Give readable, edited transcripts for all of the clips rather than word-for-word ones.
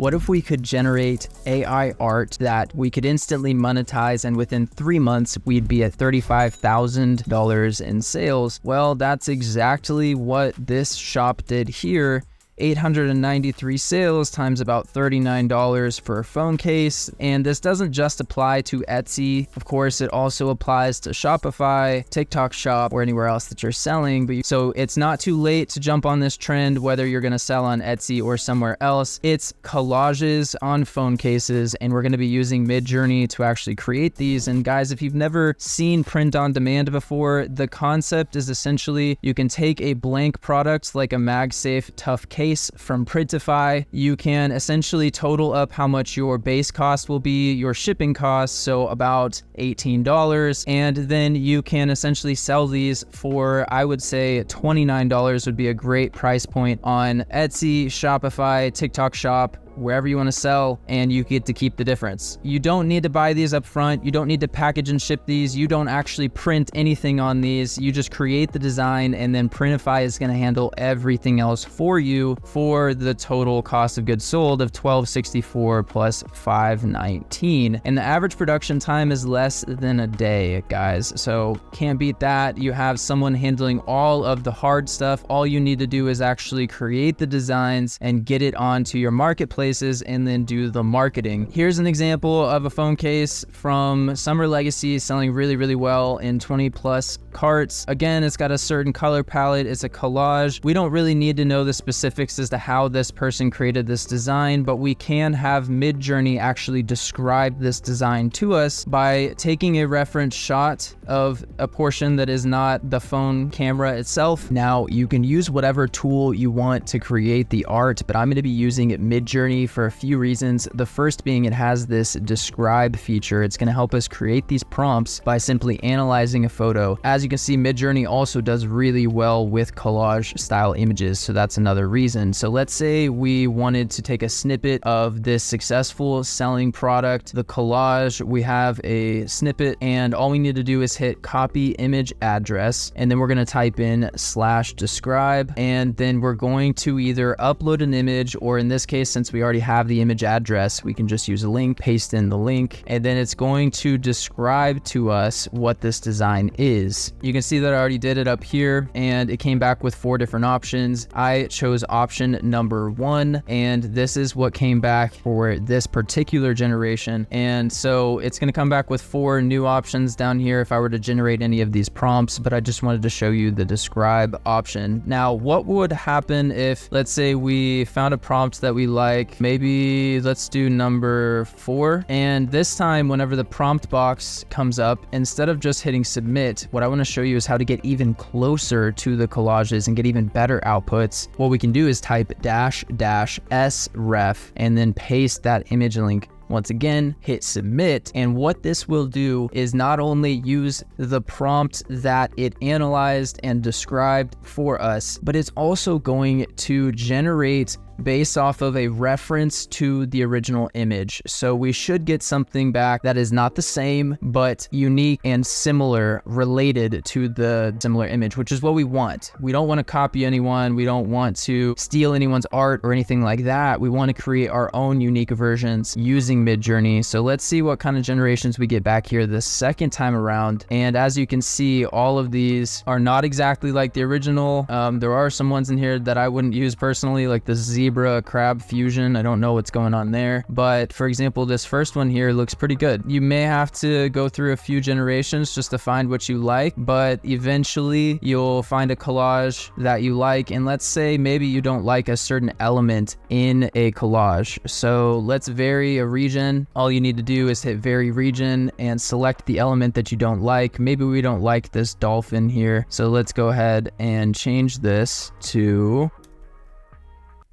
What if we could generate AI art that we could instantly monetize, and within 3 months, we'd be at $35,000 in sales? Well, that's exactly what this shop did here. 893 sales times about $39 for a phone case. And this doesn't just apply to Etsy. Of course, it also applies to Shopify, TikTok Shop, or anywhere else that you're selling. So it's not too late to jump on this trend, whether you're gonna sell on Etsy or somewhere else. It's collages on phone cases, and we're gonna be using Midjourney to actually create these. And guys, if you've never seen print on demand before, the concept is essentially you can take a blank product like a MagSafe tough case from Printify. You can essentially total up how much your base cost will be, your shipping costs, so about $18, and then you can essentially sell these for, I would say $29 would be a great price point on Etsy, Shopify, TikTok Shop, wherever you want to sell, and you get to keep the difference. You don't need to buy these up front. You don't need to package and ship these. You don't actually print anything on these. You just create the design, and then Printify is going to handle everything else for you for the total cost of goods sold of $12.64 plus $5.19. And the average production time is less than a day, guys. So can't beat that. You have someone handling all of the hard stuff. All you need to do is actually create the designs and get it onto your marketplace, and then do the marketing. Here's an example of a phone case from Summer Legacy selling really, really well in 20 plus carts. Again, it's got a certain color palette. It's a collage. We don't really need to know the specifics as to how this person created this design, but we can have Midjourney actually describe this design to us by taking a reference shot of a portion that is not the phone camera itself. Now, you can use whatever tool you want to create the art, but I'm going to be using Midjourney for a few reasons. The first being it has this describe feature. It's going to help us create these prompts by simply analyzing a photo. As you can see, Midjourney also does really well with collage style images, so that's another reason. So let's say we wanted to take a snippet of this successful selling product, the collage. We have a snippet, and all we need to do is hit copy image address, and then we're going to type in /describe, and then we're going to either upload an image, or in this case, since we already have the image address, we can just use a link, paste in the link, and then it's going to describe to us what this design is. You can see that I already did it up here, and it came back with 4 different options. I chose option number 1, and this is what came back for this particular generation. And so it's going to come back with 4 new options down here if I were to generate any of these prompts, but I just wanted to show you the describe option. Now, what would happen if, let's say, we found a prompt that we like? Maybe let's do number 4. And this time, whenever the prompt box comes up, instead of just hitting submit, what I want to show you is how to get even closer to the collages and get even better outputs. What we can do is type --sref and then paste that image link. Once again, hit submit, and what this will do is not only use the prompt that it analyzed and described for us, but it's also going to generate based off of a reference to the original image. So we should get something back that is not the same, but unique and similar, related to the similar image, which is what we want. We don't want to copy anyone. We don't want to steal anyone's art or anything like that. We want to create our own unique versions using Midjourney. So let's see what kind of generations we get back here the second time around. And as you can see, all of these are not exactly like the original. There are some ones in here that I wouldn't use personally, like the zebra crab fusion. I don't know what's going on there, but for example, this first one here looks pretty good. You may have to go through a few generations just to find what you like, but eventually you'll find a collage that you like. And let's say maybe you don't like a certain element in a collage, so let's vary a region. All you need to do is hit vary region and select the element that you don't like. Maybe we don't like this dolphin here, so let's go ahead and change this to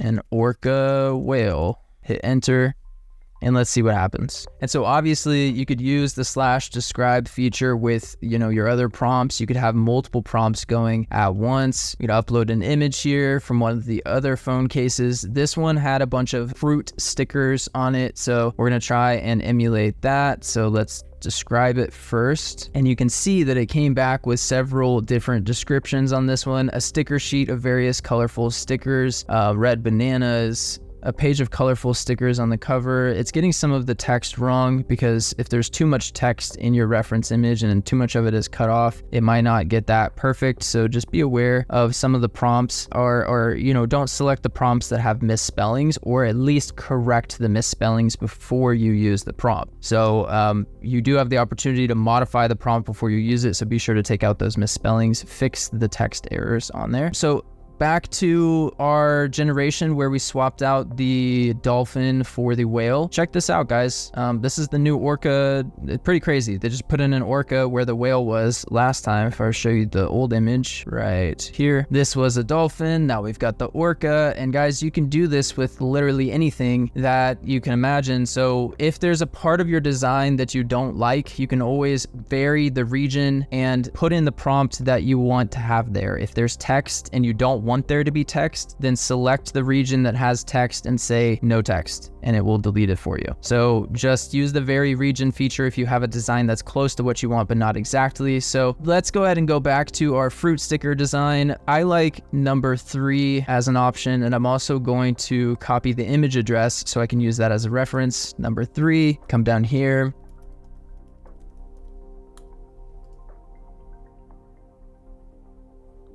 an orca whale. Hit enter, and let's see what happens. And so obviously you could use the /describe feature with, your other prompts. You could have multiple prompts going at once. You could upload an image here from one of the other phone cases. This one had a bunch of fruit stickers on it, so we're gonna try and emulate that. So let's describe it first, and you can see that it came back with several different descriptions on this one. A sticker sheet of various colorful stickers, red bananas, a page of colorful stickers on the cover. It's getting some of the text wrong because if there's too much text in your reference image and too much of it is cut off, it might not get that perfect. So just be aware of some of the prompts, or don't select the prompts that have misspellings, or at least correct the misspellings before you use the prompt. So you do have the opportunity to modify the prompt before you use it. So be sure to take out those misspellings, fix the text errors on there. So back to our generation where we swapped out the dolphin for the whale. Check this out, guys. This is the new orca. It's pretty crazy. They just put in an orca where the whale was last time. If I show you the old image right here, this was a dolphin. Now we've got the orca. And guys, you can do this with literally anything that you can imagine. So if there's a part of your design that you don't like, you can always vary the region and put in the prompt that you want to have there. If there's text and you don't want there to be text, then select the region that has text and say no text, and it will delete it for you. So just use the vary region feature if you have a design that's close to what you want but not exactly. So let's go ahead and go back to our fruit sticker design. I like number 3 as an option, and I'm also going to copy the image address so I can use that as a reference. Number 3, come down here.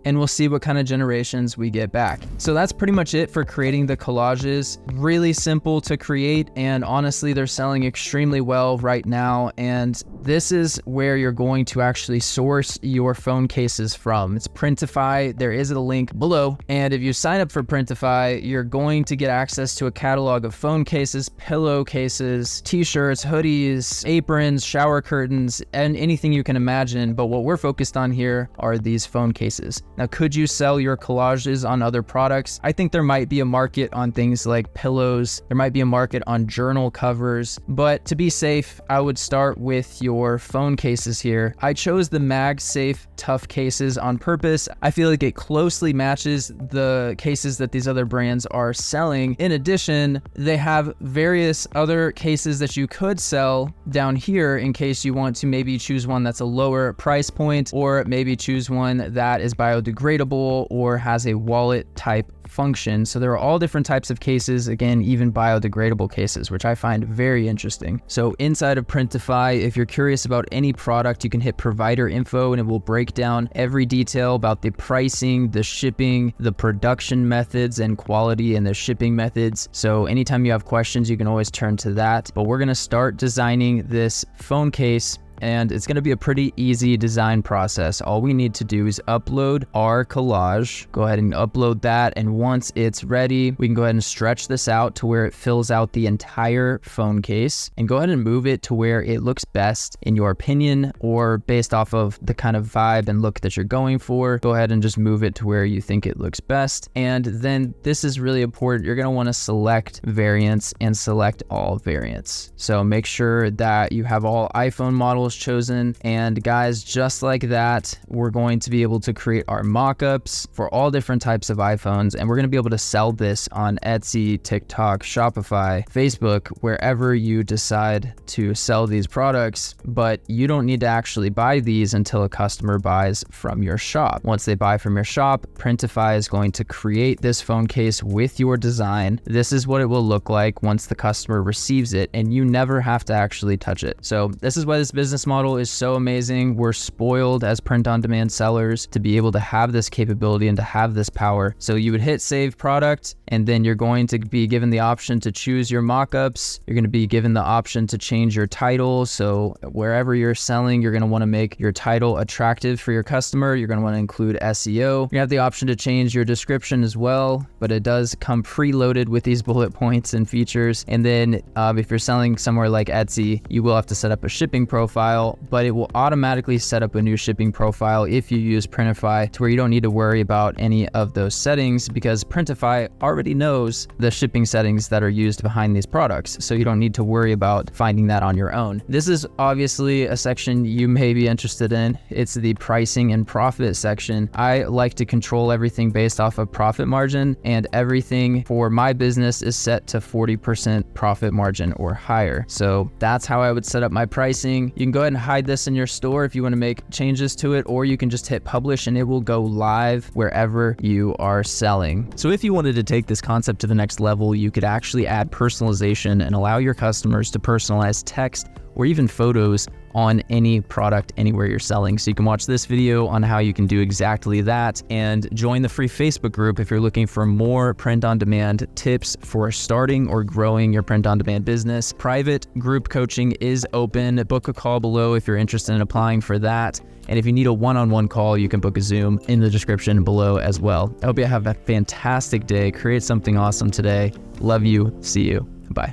And we'll see what kind of generations we get back. So that's pretty much it for creating the collages. Really simple to create, and honestly, they're selling extremely well right now. And this is where you're going to actually source your phone cases from. It's Printify. There is a link below. And if you sign up for Printify, you're going to get access to a catalog of phone cases, pillowcases, t-shirts, hoodies, aprons, shower curtains, and anything you can imagine. But what we're focused on here are these phone cases. Now, could you sell your collages on other products? I think there might be a market on things like pillows. There might be a market on journal covers, but to be safe, I would start with your phone cases here. I chose the MagSafe Tough cases on purpose. I feel like it closely matches the cases that these other brands are selling. In addition, they have various other cases that you could sell down here in case you want to maybe choose one that's a lower price point, or maybe choose one that is biodegradable or has a wallet type function. So there are all different types of cases, again, even biodegradable cases, which I find very interesting. So inside of Printify, if you're curious about any product, you can hit provider info and it will break down every detail about the pricing, the shipping, the production methods and quality, and the shipping methods. So anytime you have questions, you can always turn to that. But we're going to start designing this phone case, and it's going to be a pretty easy design process. All we need to do is upload our collage. Go ahead and upload that, and once it's ready, we can go ahead and stretch this out to where it fills out the entire phone case, and go ahead and move it to where it looks best in your opinion, or based off of the kind of vibe and look that you're going for. Go ahead and just move it to where you think it looks best. And then this is really important. You're going to want to select variants and select all variants. So make sure that you have all iPhone models chosen. And guys, just like that, we're going to be able to create our mockups for all different types of iPhones, and we're going to be able to sell this on Etsy, TikTok, Shopify, Facebook, wherever you decide to sell these products. But you don't need to actually buy these until a customer buys from your shop. Once they buy from your shop, Printify is going to create this phone case with your design. This is what it will look like once the customer receives it, and you never have to actually touch it. So this is why this business model is so amazing. We're spoiled as print-on-demand sellers to be able to have this capability and to have this power. So you would hit save product, and then you're going to be given the option to choose your mockups. You're going to be given the option to change your title. So wherever you're selling, you're going to want to make your title attractive for your customer. You're going to want to include SEO. You have the option to change your description as well, but it does come preloaded with these bullet points and features. And then if you're selling somewhere like Etsy, you will have to set up a shipping profile, but it will automatically set up a new shipping profile if you use Printify, to where you don't need to worry about any of those settings, because Printify already knows the shipping settings that are used behind these products. So you don't need to worry about finding that on your own. This is obviously a section you may be interested in. It's the pricing and profit section. I like to control everything based off of profit margin, and everything for my business is set to 40% profit margin or higher. So that's how I would set up my pricing. You can go go ahead and hide this in your store if you want to make changes to it, or you can just hit publish and it will go live wherever you are selling. So if you wanted to take this concept to the next level, you could actually add personalization and allow your customers to personalize text or even photos on any product anywhere you're selling. So you can watch this video on how you can do exactly that, and join the free Facebook group if you're looking for more print-on-demand tips for starting or growing your print-on-demand business. Private group coaching is open. Book a call below if you're interested in applying for that. And if you need a one-on-one call, you can book a Zoom in the description below as well. I hope you have a fantastic day. Create something awesome today. Love you. See you. Bye.